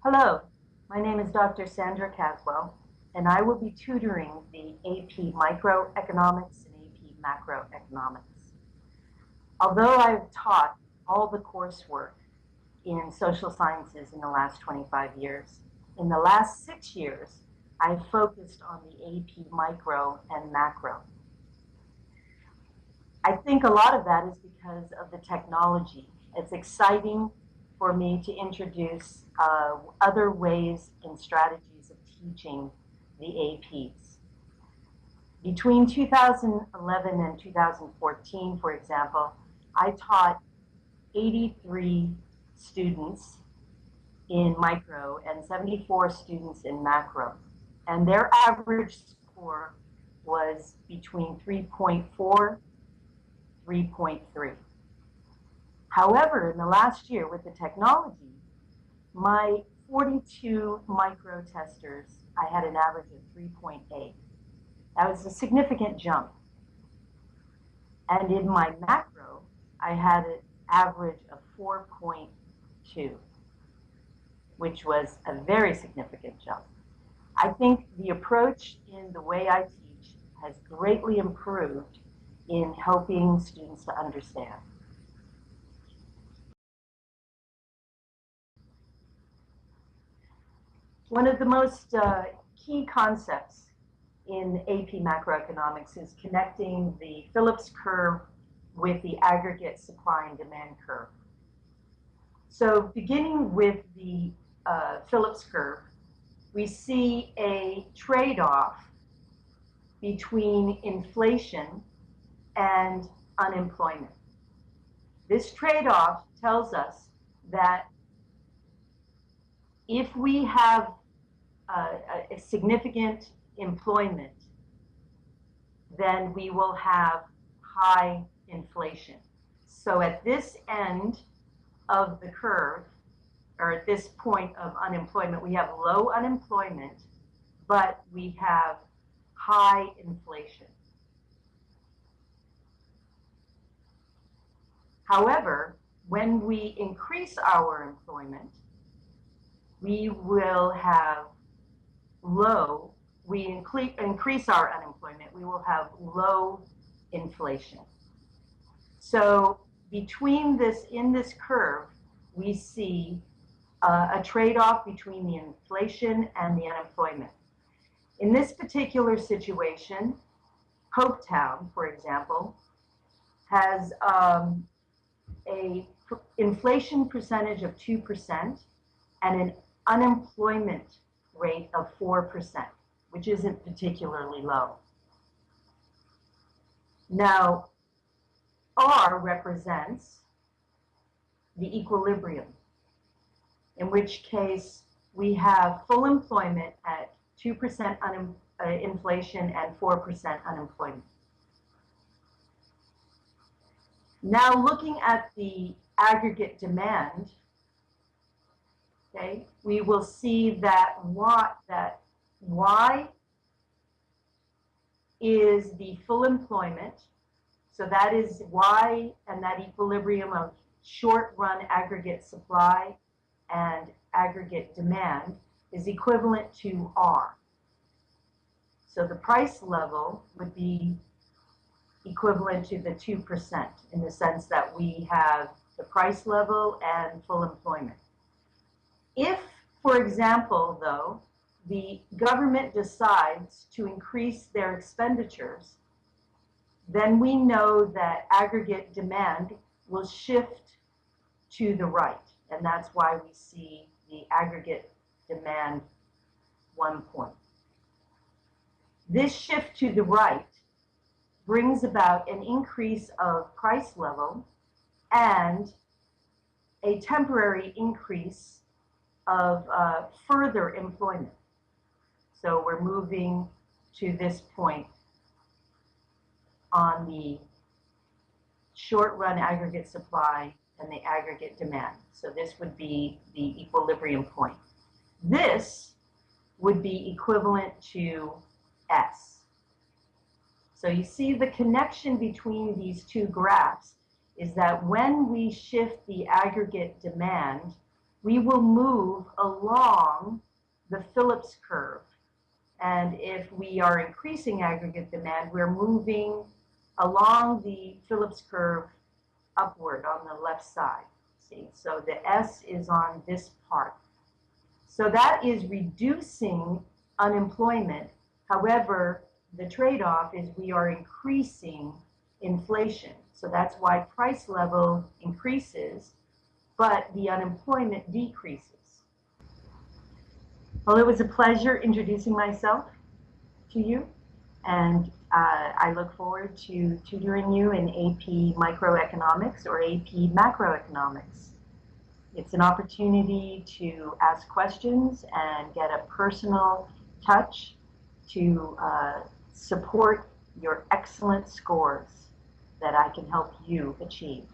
Hello, my name is Dr. Sandra Caswell, and I will be tutoring the AP Microeconomics and AP Macroeconomics. Although I've taught all the coursework in social sciences in the last 25 years, in the last 6 years, I've focused on the AP Micro and Macro. I think a lot of that is because of the technology. It's exciting for me to introduce other ways and strategies of teaching the APs. Between 2011 and 2014, for example, I taught 83 students in micro and 74 students in macro. And their average score was between 3.4, 3.3. However, in the last year with the technology, my 42 micro testers, I had an average of 3.8. That was a significant jump. And in my macro, I had an average of 4.2, which was a very significant jump. I think the approach in the way I teach has greatly improved in helping students to understand. One of the most key concepts in AP macroeconomics is connecting the Phillips curve with the aggregate supply and demand curve. So beginning with the Phillips curve, we see a trade-off between inflation and unemployment. This trade-off tells us that if we have a significant employment, then we will have high inflation. So at this end of the curve, or at this point of unemployment, we have low unemployment, but we have high inflation. However, when we increase our employment, we will have increase our unemployment, we will have low inflation. So between this, in this curve, we see a trade-off between the inflation and the unemployment. In this particular situation, Hopetown, for example, has a inflation percentage of 2% and an unemployment rate of 4%, which isn't particularly low. Now, R represents the equilibrium, in which case we have full employment at 2% inflation and 4% unemployment. Now looking at the aggregate demand, okay, we will see that Y is the full employment. So that is Y, and that equilibrium of short-run aggregate supply and aggregate demand is equivalent to R. So the price level would be equivalent to the 2% in the sense that we have the price level and full employment. If, for example, though, the government decides to increase their expenditures, then we know that aggregate demand will shift to the right, and that's why we see the aggregate demand 1 point. This shift to the right brings about an increase of price level and a temporary increase of further employment. So we're moving to this point on the short-run aggregate supply and the aggregate demand. So this would be the equilibrium point. This would be equivalent to S. So you see the connection between these two graphs is that when we shift the aggregate demand, we will move along the Phillips curve. And if we are increasing aggregate demand, we're moving along the Phillips curve upward on the left side. See, so the S is on this part. So that is reducing unemployment. However, the trade-off is we are increasing inflation. So that's why price level increases, but the unemployment decreases. Well, it was a pleasure introducing myself to you, and I look forward to tutoring you in AP Microeconomics or AP Macroeconomics. It's an opportunity to ask questions and get a personal touch to support your excellent scores that I can help you achieve.